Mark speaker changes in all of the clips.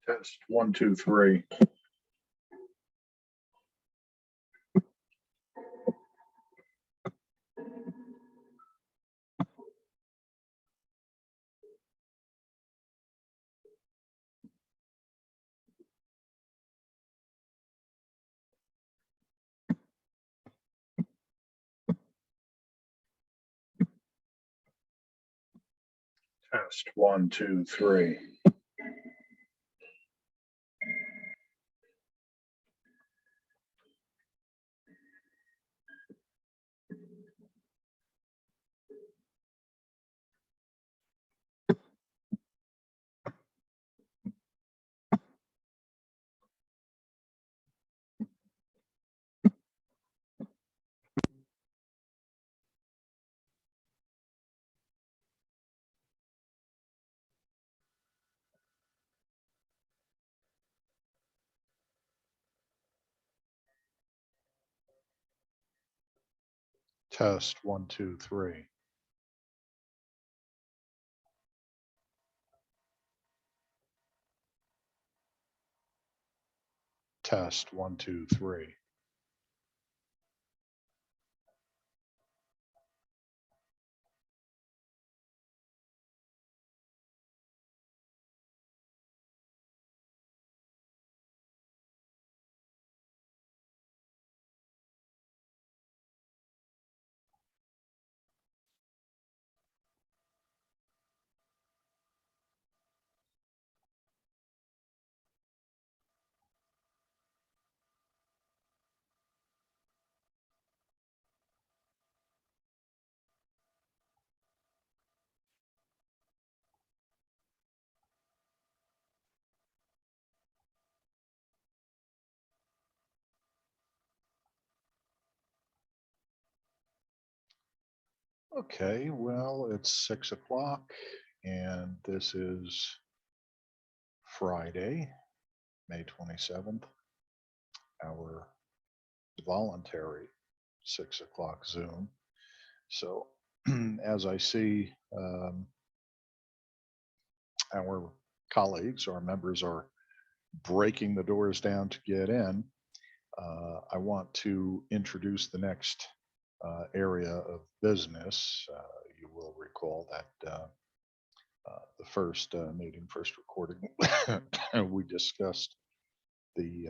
Speaker 1: Test 1, 2, 3. Test 1, 2, 3. Test 1, 2, 3. Test 1, 2, 3. Okay, well, it's 6 o'clock, and this is Friday, May 27th, our voluntary 6 o'clock Zoom. So, as I see, our colleagues, our members are breaking the doors down to get in. I want to introduce the next area of business. You will recall that the first meeting, first recording, we discussed the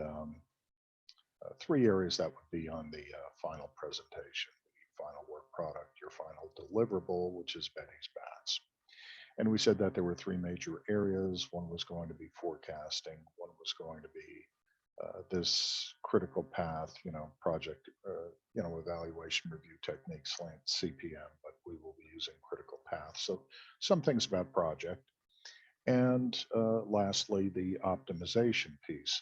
Speaker 1: 3 areas that would be on the final presentation: the final work product, your final deliverable, which is Betty's Bats. And we said that there were 3 major areas. One was going to be forecasting, one was going to be this critical path, project, evaluation review technique, slant CPM, but we will be using critical path. So some things about project. And lastly, the optimization piece.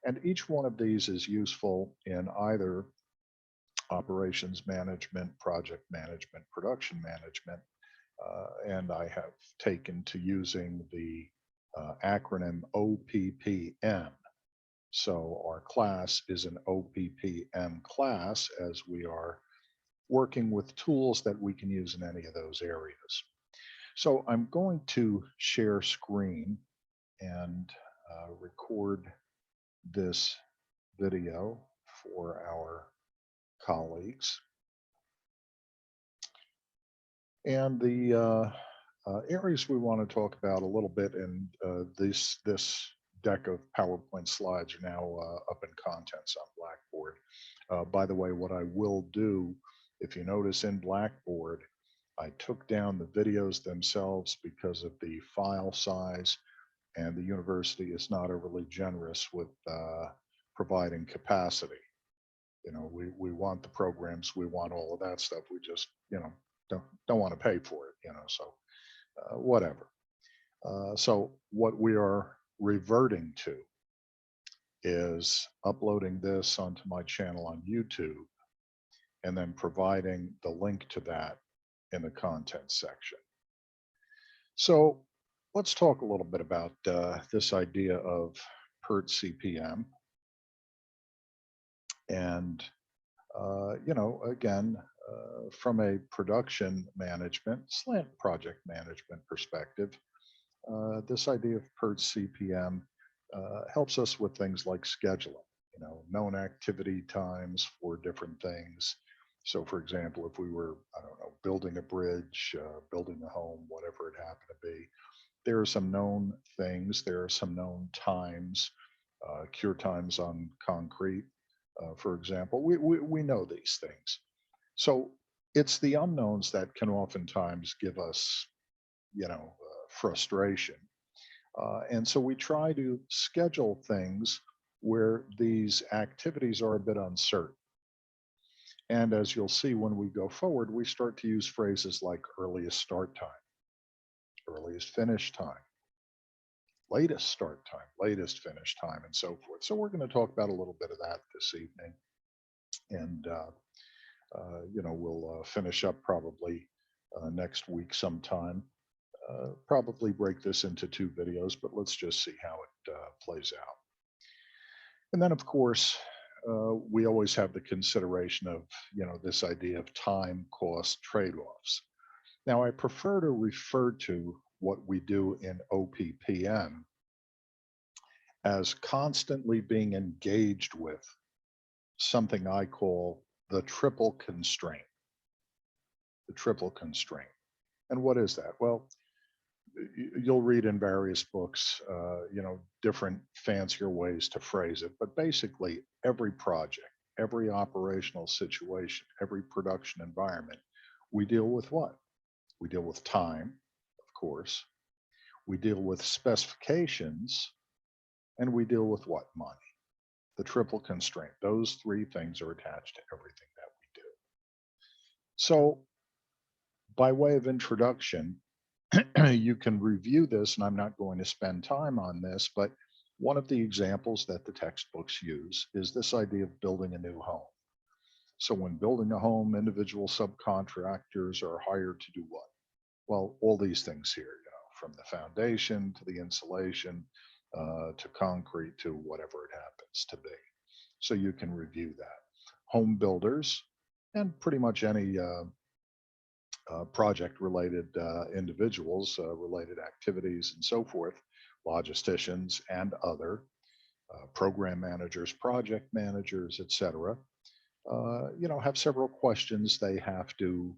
Speaker 1: And each one of these is useful in either operations management, project management, production management. And I have taken to using the acronym OPPM. So our class is an OPPM class, as we are working with tools that we can use in any of those areas. So I'm going to share screen and record this video for our colleagues. And the areas we want to talk about a little bit in this deck of PowerPoint slides are now up in contents on Blackboard. By the way, what I will do, if you notice in Blackboard, I took down the videos themselves because of the file size, and the university is not overly generous with providing capacity. We want the programs, we want all of that stuff. We just, don't want to pay for it, so whatever. So what we are reverting to is uploading this onto my channel on YouTube and then providing the link to that in the content section. So let's talk a little bit about this idea of PERT CPM. And, again, from a production management, slant project management perspective, this idea of PERT CPM helps us with things like scheduling, known activity times for different things. So, for example, if we were, I don't know, building a bridge, building a home, whatever it happened to be, there are some known things, there are some known times, cure times on concrete, for example. We know these things. So it's the unknowns that can oftentimes give us, frustration. And so we try to schedule things where these activities are a bit uncertain. And as you'll see when we go forward, we start to use phrases like earliest start time, earliest finish time, latest start time, latest finish time, and so forth. So we're going to talk about a little bit of that this evening. And, we'll finish up probably next week sometime. Probably break this into two videos, but let's just see how it plays out. And then, of course, we always have the consideration of, this idea of time cost trade-offs. Now, I prefer to refer to what we do in OPPN as constantly being engaged with something I call the triple constraint. The triple constraint. And what is that? Well, you'll read in various books, different fancier ways to phrase it, but basically every project, every operational situation, every production environment, we deal with what? We deal with time, of course. We deal with specifications, and we deal with what? Money. The triple constraint. Those three things are attached to everything that we do. So, by way of introduction, you can review this, and I'm not going to spend time on this, but one of the examples that the textbooks use is this idea of building a new home. So, when building a home, individual subcontractors are hired to do what? Well, all these things here, from the foundation to the insulation to concrete to whatever it happens to be. So you can review that. Home builders and pretty much any project related individuals, related activities, and so forth, logisticians and other program managers, project managers, etc. Have several questions they have to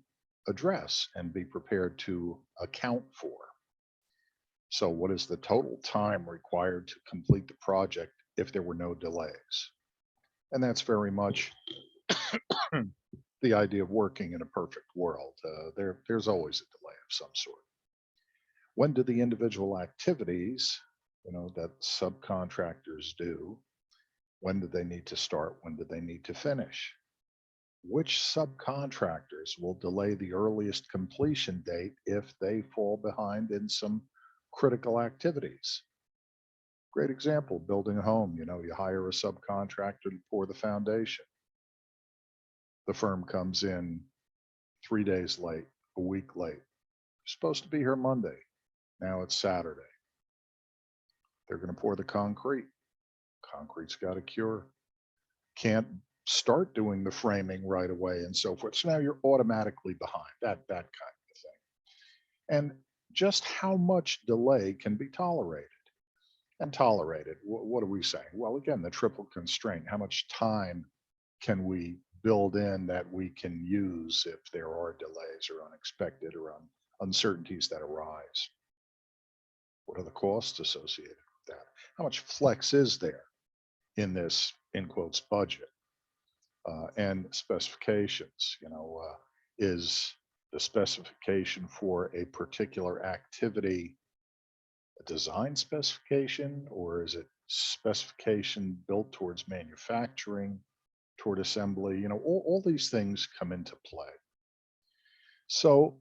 Speaker 1: address and be prepared to account for. So, what is the total time required to complete the project if there were no delays? And that's very much the idea of working in a perfect world. There's always a delay of some sort. When do the individual activities, that subcontractors do, when do they need to start? When do they need to finish? Which subcontractors will delay the earliest completion date if they fall behind in some critical activities? Great example, building a home. You hire a subcontractor to pour the foundation. The firm comes in 3 days late, a week late. Supposed to be here Monday. Now it's Saturday. They're going to pour the concrete. Concrete's got a cure. Can't start doing the framing right away and so forth. So now you're automatically behind, that kind of thing. And just how much delay can be tolerated? And tolerated, what are we saying? Well, again, the triple constraint. How much time can we build in that we can use if there are delays or unexpected or uncertainties that arise? What are the costs associated with that? How much flex is there in this, in quotes, budget? And specifications, is the specification for a particular activity a design specification, or is it specification built towards manufacturing, toward assembly? All these things come into play. So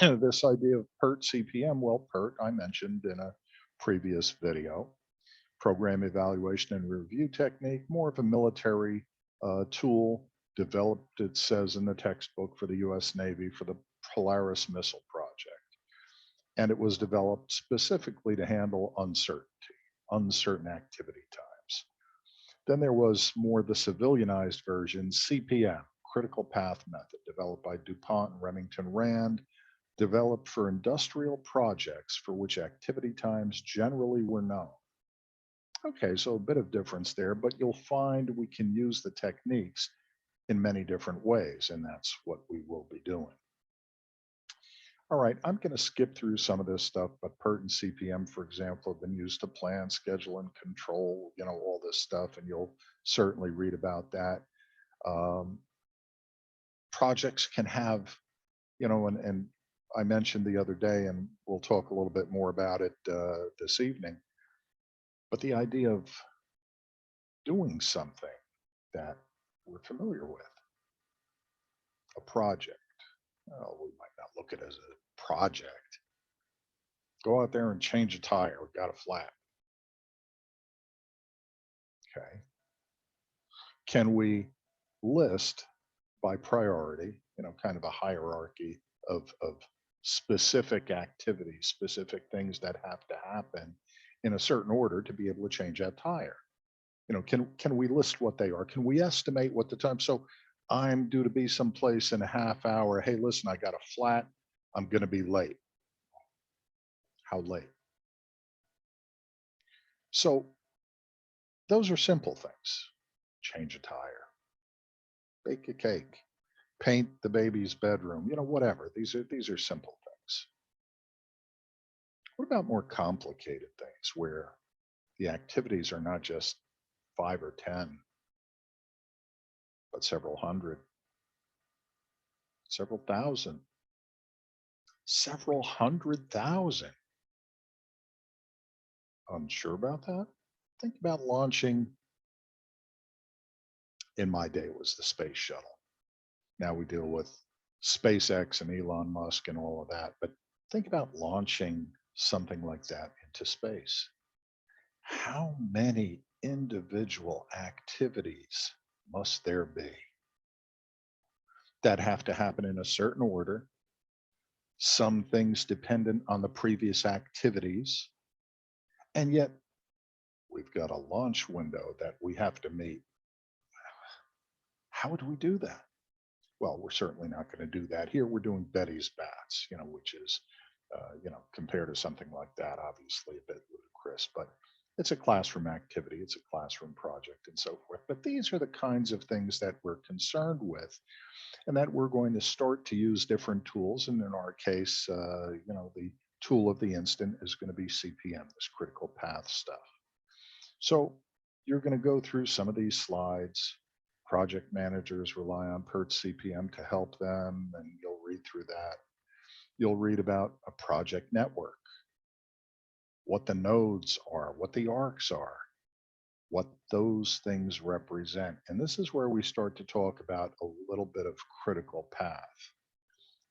Speaker 1: this idea of PERT CPM, well, PERT I mentioned in a previous video, program evaluation and review technique, more of a military tool developed, it says in the textbook, for the US Navy for the Polaris missile project. And it was developed specifically to handle uncertain activity times. Then there was more the civilianized version, CPM, critical path method, developed by DuPont and Remington Rand, developed for industrial projects for which activity times generally were known. Okay, so a bit of difference there, but you'll find we can use the techniques in many different ways, and that's what we will be doing. All right, I'm going to skip through some of this stuff, but PERT and CPM, for example, have been used to plan, schedule, and control, all this stuff, and you'll certainly read about that. Um, Projects can have, and I mentioned the other day, and we'll talk a little bit more about it this evening, but the idea of doing something that we're familiar with, a project. Well, we might not look at it as a project. Go out there and change a tire. We got a flat. Okay. Can we list by priority, kind of a hierarchy of specific activities, specific things that have to happen in a certain order to be able to change that tire? Can we list what they are? Can we estimate what the time? So I'm due to be someplace in a half hour. Hey, listen, I got a flat. I'm going to be late. How late? So those are simple things. Change a tire, bake a cake, paint the baby's bedroom, whatever. These are simple things. What about more complicated things where the activities are not just 5 or 10, but several hundred, several thousand, several 100,000? Unsure about that? Think about launching. In my day, it was the space shuttle. Now we deal with SpaceX and Elon Musk and all of that. But think about launching something like that into space. How many individual activities must there be that have to happen in a certain order? Some things dependent on the previous activities. And yet we've got a launch window that we have to meet. How do we do that? Well, we're certainly not going to do that here. We're doing Betty's bats, which is, compared to something like that, obviously a bit ludicrous, but it's a classroom activity, it's a classroom project, and so forth. But these are the kinds of things that we're concerned with, and that we're going to start to use different tools. And in our case, the tool of the instant is going to be CPM, this critical path stuff. So you're going to go through some of these slides. Project managers rely on PERT CPM to help them, and you'll read through that. You'll read about a project network, what the nodes are, what the arcs are, what those things represent. And this is where we start to talk about a little bit of critical path.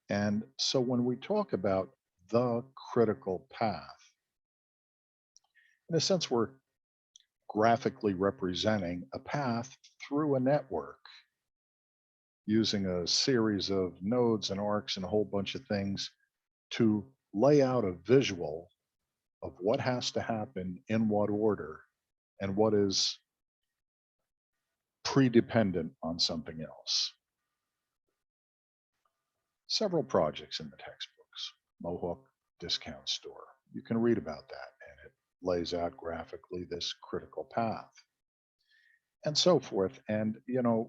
Speaker 1: And so when we talk about the critical path, in a sense, we're graphically representing a path through a network using a series of nodes and arcs and a whole bunch of things to lay out a visual of what has to happen in what order and what is pre-dependent on something else. Several projects in the textbooks, Mohawk Discount Store. You can read about that, and it lays out graphically this critical path and so forth. And,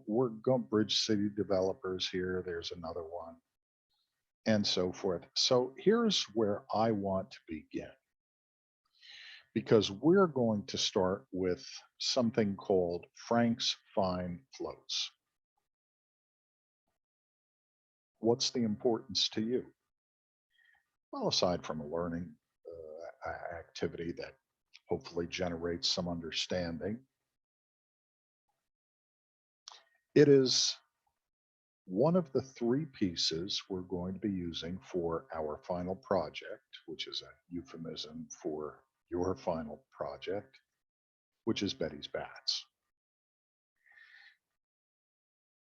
Speaker 1: we're Bridge City developers here. There's another one and so forth. So here's where I want to begin, because we're going to start with something called Frank's Fine Floats. What's the importance to you? Well, aside from a learning activity that hopefully generates some understanding, it is one of the three pieces we're going to be using for our final project, which is a euphemism for your final project, which is Betty's Bats.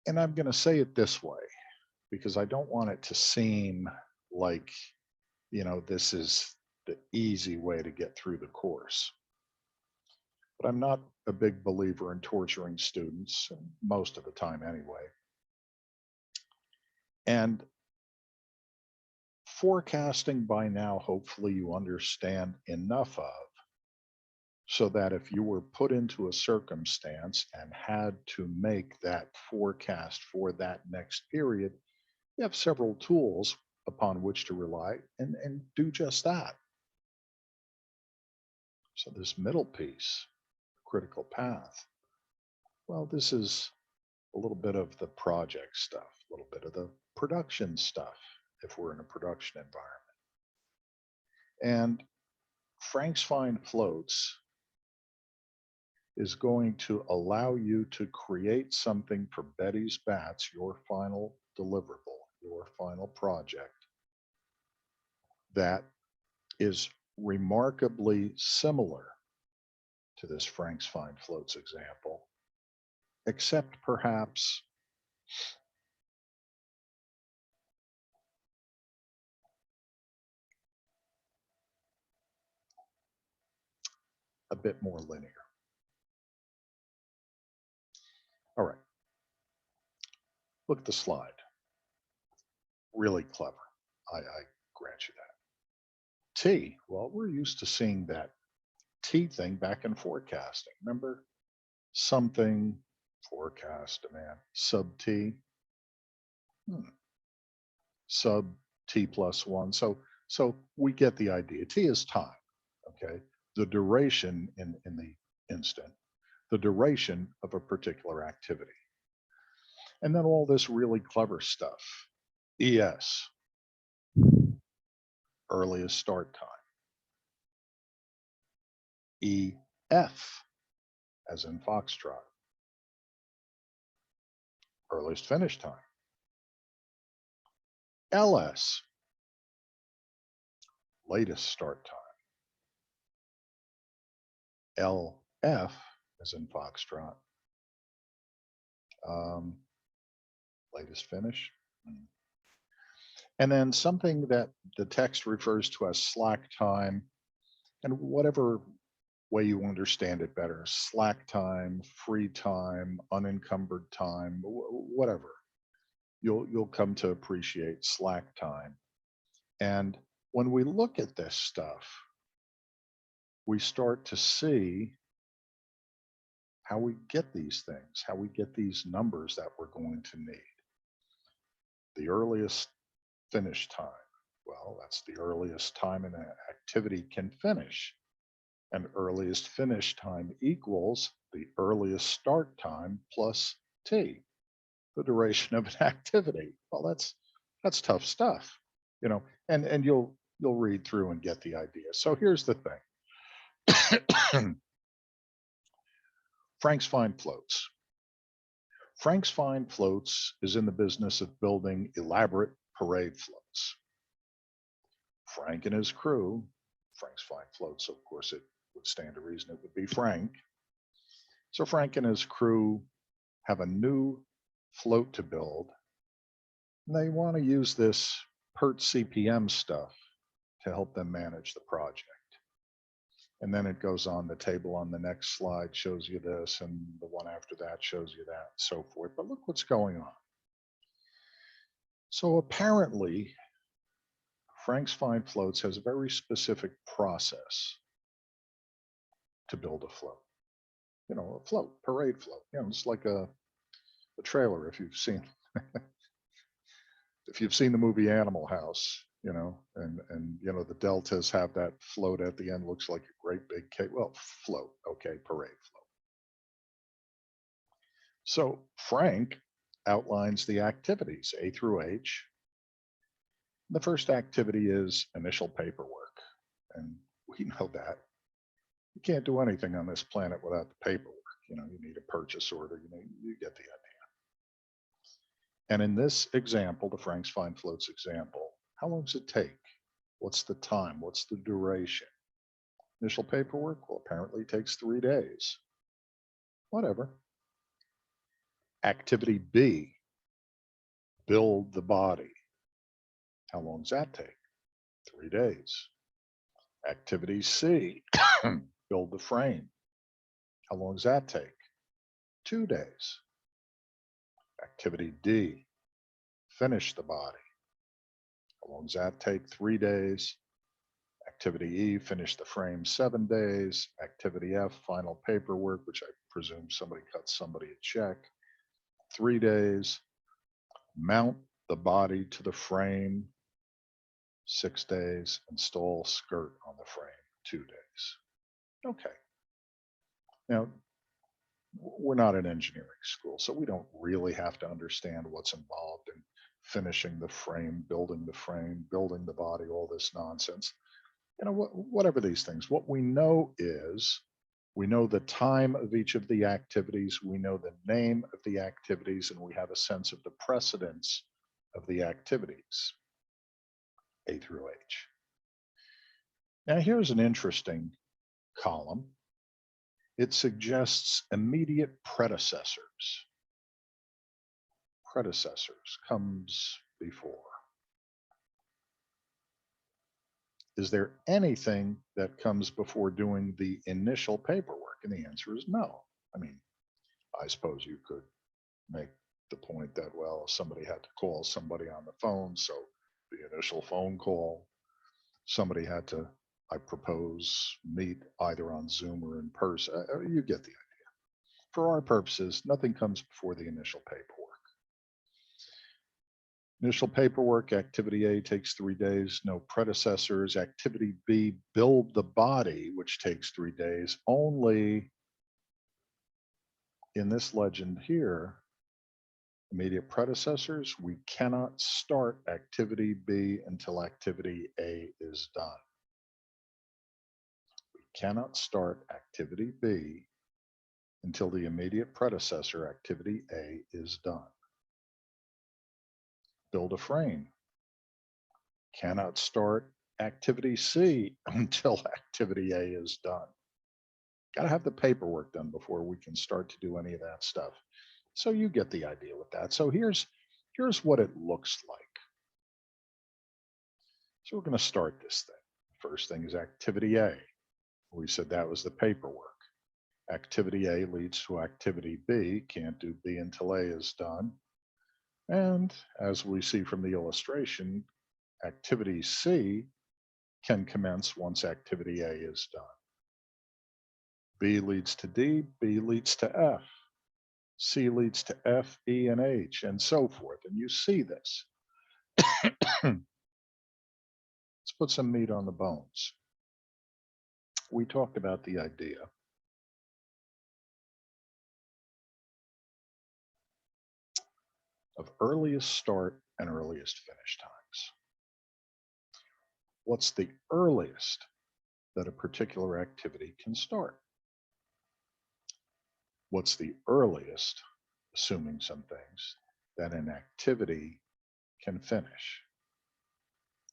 Speaker 1: And I'm going to say it this way because I don't want it to seem like, this is the easy way to get through the course. But I'm not a big believer in torturing students, most of the time anyway. And forecasting, by now, hopefully you understand enough of, so that if you were put into a circumstance and had to make that forecast for that next period, you have several tools upon which to rely and do just that. So, this middle piece, critical path, well, this is a little bit of the project stuff, a little bit of the production stuff if we're in a production environment. And Frank's Fine Floats is going to allow you to create something for Betty's Bats, your final deliverable, your final project, that is remarkably similar to this Frank's Fine Floats example, except perhaps a bit more linear. All right, look at the slide. Really clever. I grant you that. T, well, we're used to seeing that T thing back in forecasting. Remember? Something, forecast, demand, sub T, sub T plus one. So we get the idea. T is time. Okay. The duration in the instant, the duration of a particular activity. And then all this really clever stuff. ES, earliest start time. EF, as in Foxtrot, earliest finish time. LS, latest start time. LF, as in Foxtrot, latest finish. And then something that the text refers to as slack time, and whatever way you understand it better, slack time, free time, unencumbered time, whatever. You'll come to appreciate slack time. And when we look at this stuff, we start to see how we get these things, how we get these numbers that we're going to need. The earliest finish time, well, that's the earliest time an activity can finish. And earliest finish time equals the earliest start time plus T, the duration of an activity. Well, that's tough stuff, you know, and you'll read through and get the idea. So here's the thing. Frank's Fine Floats. Frank's Fine Floats is in the business of building elaborate parade floats. Frank and his crew, Frank's Fine Floats, of course, it would stand to reason it would be Frank. So Frank and his crew have a new float to build. And they want to use this Mgt CPM stuff to help them manage the project. And then it goes on. The table on the next slide shows you this, and the one after that shows you that, and so forth. But look what's going on. So apparently, Frank's Fine Floats has a very specific process to build a float. You know, a float, parade float. You know, it's like a trailer if you've seen the movie Animal House, you know, and you know the deltas have that float at the end, looks like a great big cake. Well, float, okay, parade float. So Frank outlines the activities A through H. The first activity is initial paperwork, and we know that you can't do anything on this planet without the paperwork. You know, you need a purchase order. You get the idea. And in this example, the Frank's Fine Floats example, how long does it take? What's the time? What's the duration? Initial paperwork, well, apparently it takes 3 days. Whatever. Activity B, build the body. How long does that take? 3 days. Activity C, build the frame. How long does that take? 2 days. Activity D, finish the body. How long does that take? 3 days. Activity E, finish the frame 7 days. Activity F, final paperwork, which I presume somebody cut somebody a check, 3 days. Mount the body to the frame, 6 days. Install skirt on the frame, 2 days. Okay. Now, we're not an engineering school, so we don't really have to understand what's involved in finishing the frame, building the body, all this nonsense. Whatever these things. What we know is we know the time of each of the activities, we know the name of the activities, and we have a sense of the precedence of the activities, A through H. Now, here's an interesting column. It suggests immediate predecessors. Predecessors comes before. Is there anything that comes before doing the initial paperwork? And the answer is no. I mean, I suppose you could make the point that, well, somebody had to call somebody on the phone, so the initial phone call, somebody had to, I propose, meet either on Zoom or in person. You get the idea. For our purposes, nothing comes before the initial paperwork. Initial paperwork, activity A takes 3 days, no predecessors. Activity B, build the body, which takes 3 days. Only in this legend here, immediate predecessors, we cannot start activity B until activity A is done. We cannot start activity B until the immediate predecessor, activity A, is done. Build a frame. Cannot start activity C until activity A is done. Got to have the paperwork done before we can start to do any of that stuff. So you get the idea with that. So here's what it looks like. So we're going to start this thing. First thing is activity A. We said that was the paperwork. Activity A leads to activity B. Can't do B until A is done. And as we see from the illustration, activity C can commence once activity A is done. B leads to D, B leads to F, C leads to F, E, and H, and so forth. And you see this. Let's put some meat on the bones. We talked about the idea of earliest start and earliest finish times. What's the earliest that a particular activity can start? What's the earliest, assuming some things, that an activity can finish?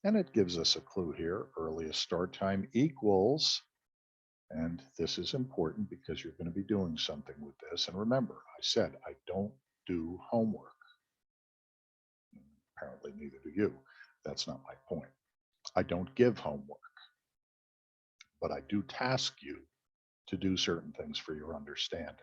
Speaker 1: And it gives us a clue here. Earliest start time equals, and this is important because you're going to be doing something with this. And remember, I said I don't do homework. Apparently, neither do you. That's not my point. I don't give homework, but I do task you to do certain things for your understanding.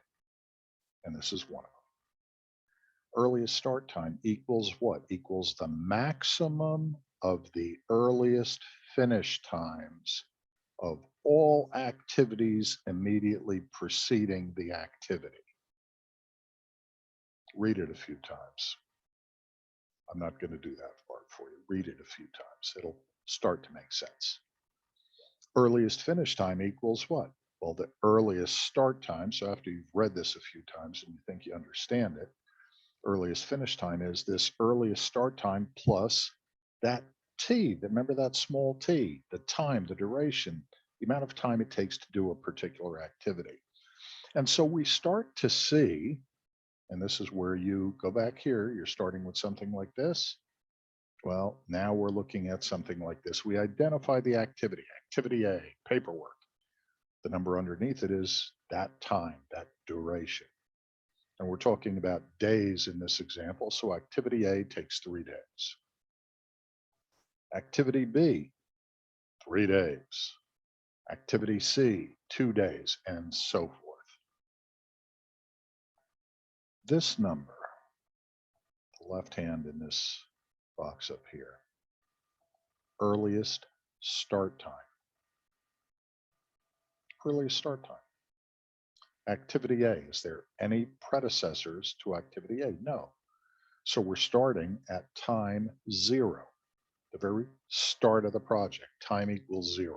Speaker 1: And this is one of them. Earliest start time equals what? Equals the maximum of the earliest finish times of all activities immediately preceding the activity. Read it a few times. I'm not going to do that part for you. Read it a few times. It'll start to make sense. Earliest finish time equals what? Well, the earliest start time. So after you've read this a few times and you think you understand it, earliest finish time is this earliest start time plus that t. Remember that small t, the time, the duration, the amount of time it takes to do a particular activity. And so we start to see, and this is where you go back here, you're starting with something like this. Well, now we're looking at something like this. We identify the activity, activity A, paperwork. The number underneath it is that time, that duration. And we're talking about days in this example. So activity A takes 3 days. Activity B, 3 days. Activity C, 2 days, and so forth. This number, the left hand in this box up here, earliest start time. Earliest start time. Activity A, is there any predecessors to activity A? No. So we're starting at time 0, the very start of the project. Time equals 0.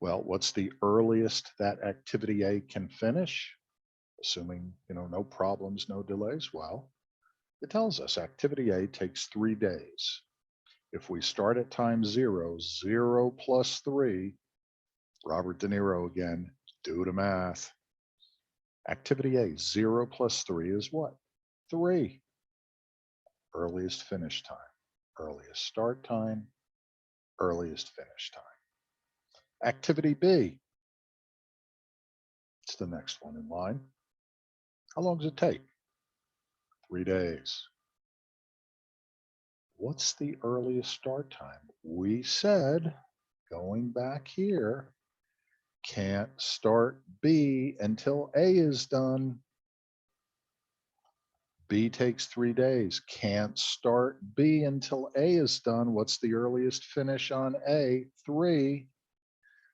Speaker 1: Well, what's the earliest that activity A can finish? Assuming, no problems, no delays. Well, it tells us activity A takes 3 days. If we start at time 0, 0 plus 3, Robert De Niro again, do the math. Activity A, 0 plus 3 is what? 3. Earliest finish time, earliest start time, earliest finish time. Activity B, it's the next one in line. How long does it take? 3 days. What's the earliest start time? We said, going back here, can't start B until A is done. B takes 3 days. Can't start B until A is done. What's the earliest finish on A? 3.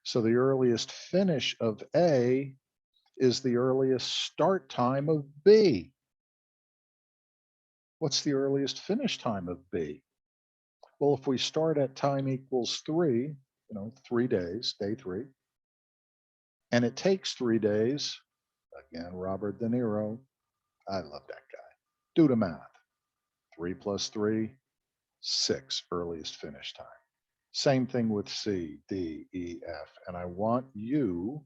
Speaker 1: So the earliest finish of A is the earliest start time of B. What's the earliest finish time of B? Well, if we start at time equals 3, 3 days, day 3, and it takes 3 days, again, Robert De Niro, I love that guy. Do the math. 3 plus 3, 6, earliest finish time. Same thing with C, D, E, F. And I want you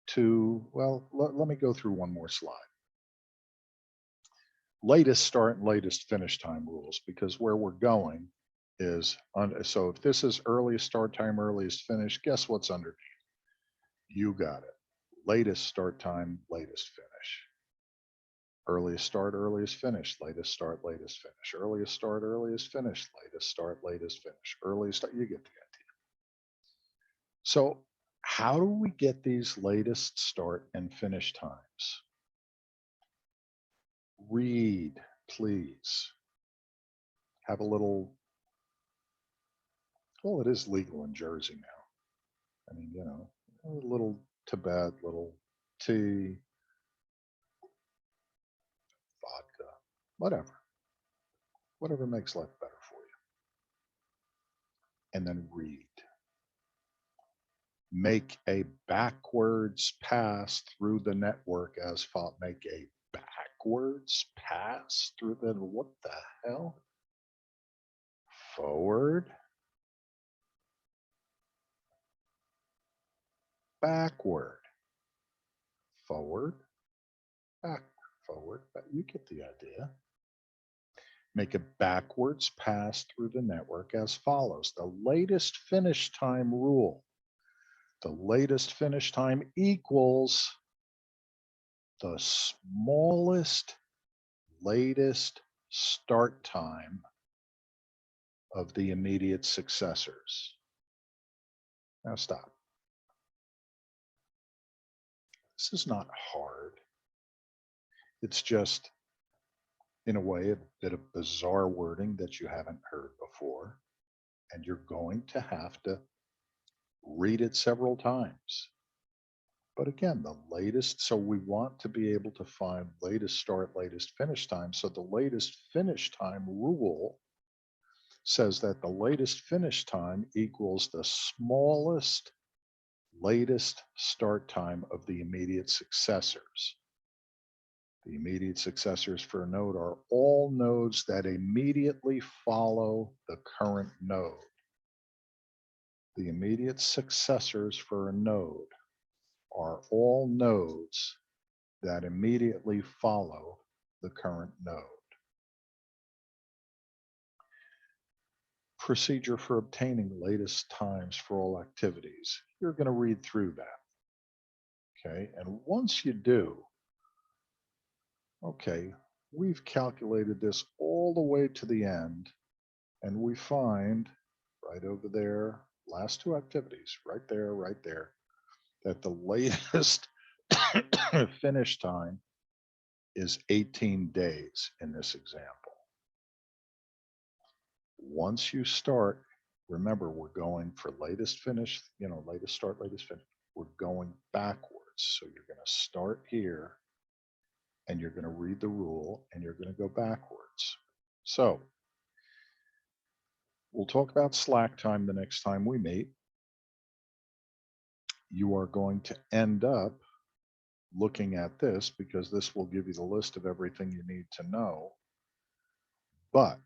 Speaker 1: to, well, let me go through one more slide. Latest start and latest finish time rules, because where we're going is, so if this is earliest start time, earliest finish, guess what's underneath? You got it. Latest start time, latest finish. Earliest start, earliest finish, latest start, latest finish. Earliest start, earliest finish, latest start, latest finish. Earliest start, you get the idea. So how do we get these latest start and finish times? Read, please. Have a little, well, it is legal in Jersey now. I mean, a little Tibet, little tea, vodka, whatever makes life better for you. And then read. Make a backwards pass through the network as follows. Make a backwards pass through the, what the hell? Forward, backward, forward, backward, forward. But you get the idea. Make a backwards pass through the network as follows. The latest finish time rule. The latest finish time equals the smallest latest start time of the immediate successors. Now stop. This is not hard. It's just, in a way, a bit of bizarre wording that you haven't heard before. And you're going to have to read it several times. But again, the latest, so we want to be able to find latest start, latest finish time. So the latest finish time rule says that the latest finish time equals the smallest latest start time of the immediate successors. The immediate successors for a node are all nodes that immediately follow the current node. The immediate successors for a node are all nodes that immediately follow the current node. Procedure for obtaining latest times for all activities. You're going to read through that. Okay, and once you do, okay, we've calculated this all the way to the end, and we find right over there, last 2 activities, right there, that the latest finish time is 18 days in this example. Once you start remember, we're going for latest finish, latest start, latest finish. We're going backwards. So you're going to start here and you're going to read the rule and you're going to go backwards. So we'll talk about slack time the next time we meet. You are going to end up looking at this because this will give you the list of everything you need to know. But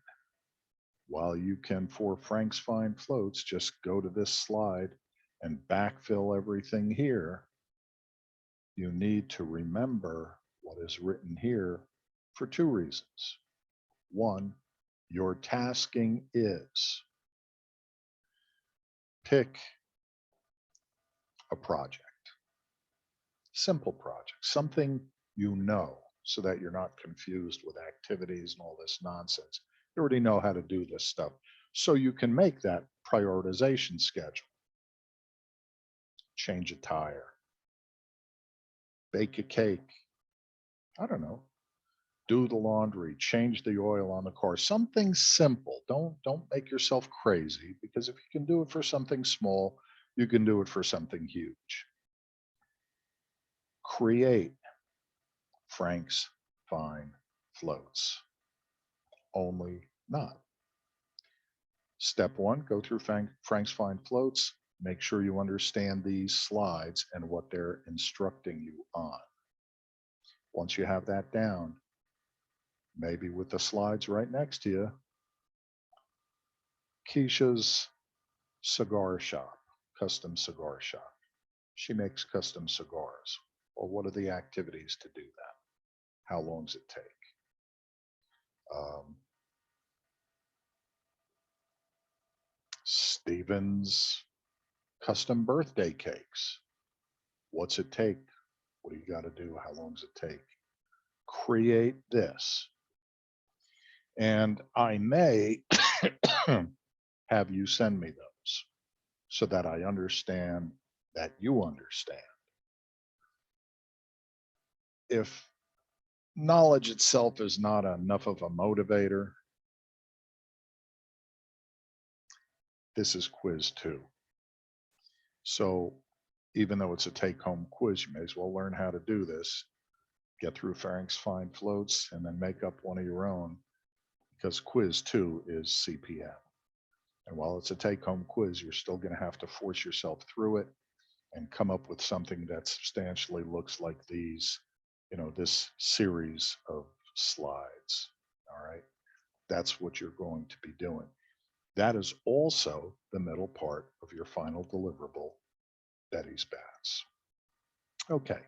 Speaker 1: while you can, for Frank's fine floats, just go to this slide and backfill everything here, you need to remember what is written here for two reasons. One, your tasking is pick a project, simple project, something you know, so that you're not confused with activities and all this nonsense. You already know how to do this stuff. So you can make that prioritization schedule. Change a tire, bake a cake, I don't know, do the laundry, change the oil on the car, something simple. Don't make yourself crazy, because if you can do it for something small, you can do it for something huge. Create Frank's fine floats. Only not. Step one, go through Frank's fine floats. Make sure you understand these slides and what they're instructing you on. Once you have that down, maybe with the slides right next to you, Keisha's cigar shop, custom cigar shop. She makes custom cigars. Well, what are the activities to do that? How long does it take? Um, Stephen's custom birthday cakes. What's it take? What do you got to do? How long does it take? Create this. And I may have you send me those so that I understand that you understand. If knowledge itself is not enough of a motivator, this is quiz 2. So even though it's a take-home quiz, you may as well learn how to do this. Get through Frank's fine floats and then make up one of your own, because quiz 2 is CPM. And while it's a take-home quiz, you're still going to have to force yourself through it and come up with something that substantially looks like this series of slides. All right. That's what you're going to be doing. That is also the middle part of your final deliverable, Betty's Bats. Okay.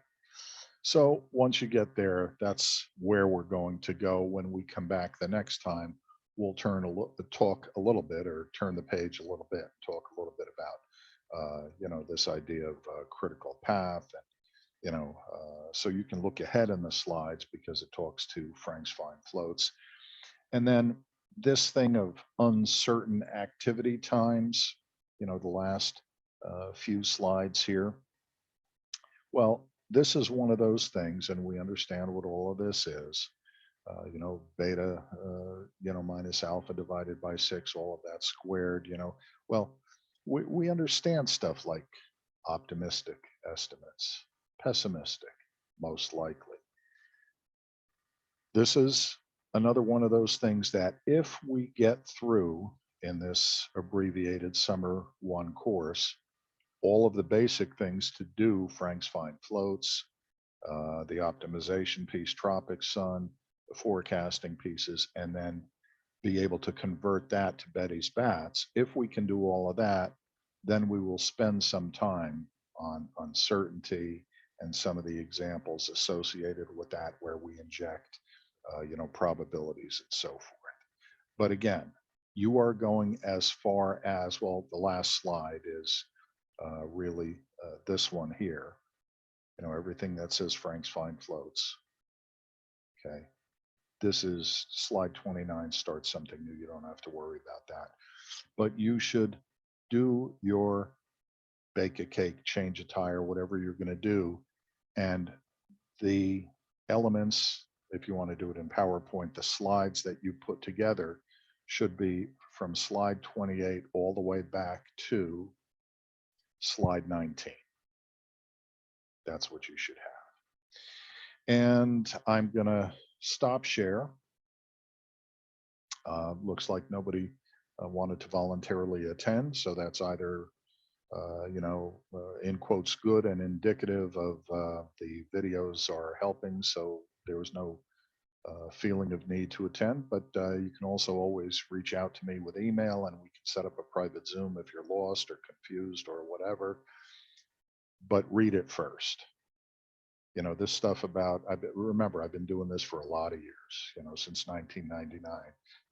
Speaker 1: So once you get there, that's where we're going to go. When we come back the next time, we'll talk a little bit, or turn the page a little bit, talk a little bit about this idea of critical path, and so you can look ahead in the slides because it talks to Frank's fine floats. And then this thing of uncertain activity times, the last few slides here. Well, this is one of those things, and we understand what all of this is. Beta, minus alpha divided by 6, all of that squared, Well, we understand stuff like optimistic estimates, pessimistic, most likely. This is another one of those things that if we get through in this abbreviated summer 1 course, all of the basic things to do Frank's fine floats, the optimization piece, tropic sun, the forecasting pieces, and then be able to convert that to Betty's Bats. If we can do all of that, then we will spend some time on uncertainty and some of the examples associated with that, where we inject, probabilities and so forth. But again, you are going as far as, well, the last slide is really this one here. Everything that says Frank's fine floats. Okay. This is slide 29, start something new. You don't have to worry about that. But you should do your bake a cake, change a tire, whatever you're going to do. And the elements, if you want to do it in PowerPoint, the slides that you put together should be from slide 28 all the way back to slide 19. That's what you should have. And I'm going to stop share. Looks like nobody wanted to voluntarily attend. So that's either, in quotes, good and indicative of the videos are helping. So there was no feeling of need to attend, but you can also always reach out to me with email and we can set up a private Zoom if you're lost or confused or whatever. But read it first. This stuff about, remember, I've been doing this for a lot of years, since 1999.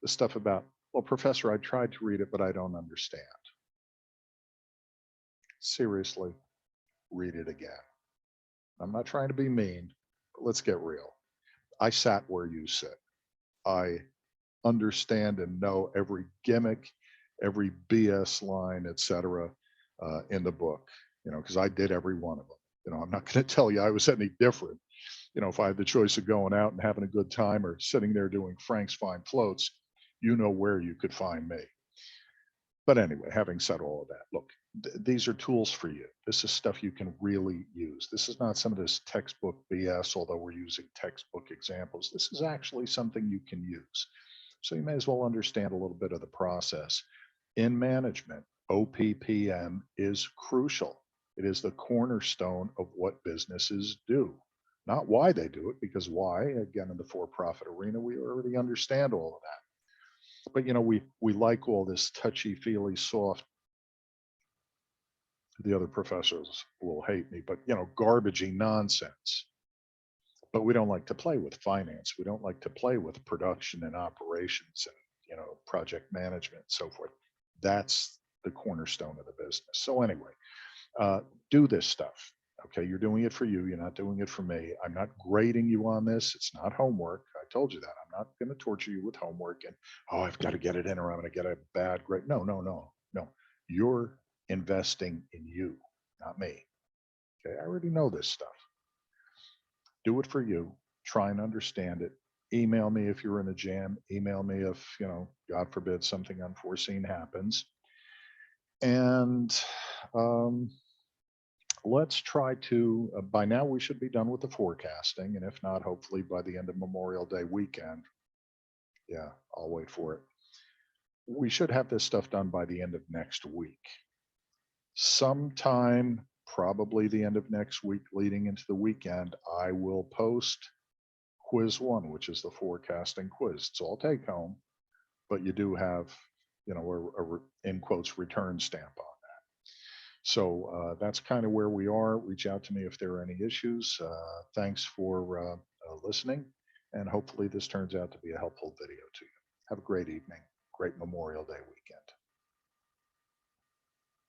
Speaker 1: This stuff about, well, professor, I tried to read it, but I don't understand. Seriously, read it again. I'm not trying to be mean, but let's get real. I sat where you sit. I understand and know every gimmick, every BS line, etc., in the book, because I did every one of them. I'm not going to tell you I was any different. If I had the choice of going out and having a good time or sitting there doing Frank's Fine Floats, where you could find me. But anyway, having said all of that, look, these are tools for you. This is stuff you can really use. This is not some of this textbook BS, although we're using textbook examples. This is actually something you can use. So you may as well understand a little bit of the process. In management, OPPM is crucial. It is the cornerstone of what businesses do. Not why they do it, because why, again, in the for-profit arena, we already understand all of that. But we like all this touchy-feely, soft. The other professors will hate me, but garbagey nonsense. But we don't like to play with finance. We don't like to play with production and operations and project management and so forth. That's the cornerstone of the business. So anyway, do this stuff. Okay, you're doing it for you. You're not doing it for me. I'm not grading you on this. It's not homework. I told you that. I'm not going to torture you with homework and, I've got to get it in or I'm going to get a bad grade. No. You're investing in you, not me. Okay, I already know this stuff. Do it for you. Try and understand it. Email me if you're in a jam. Email me if, God forbid, something unforeseen happens. And let's try to, by now we should be done with the forecasting. And if not, hopefully by the end of Memorial Day weekend. Yeah, I'll wait for it. We should have this stuff done by the end of next week. Sometime, probably the end of next week, leading into the weekend, I will post quiz 1, which is the forecasting quiz. It's all take home, but you do have, a in quotes return stamp on that. So that's kind of where we are. Reach out to me if there are any issues. Thanks for listening, and hopefully this turns out to be a helpful video to you. Have a great evening. Great Memorial Day weekend.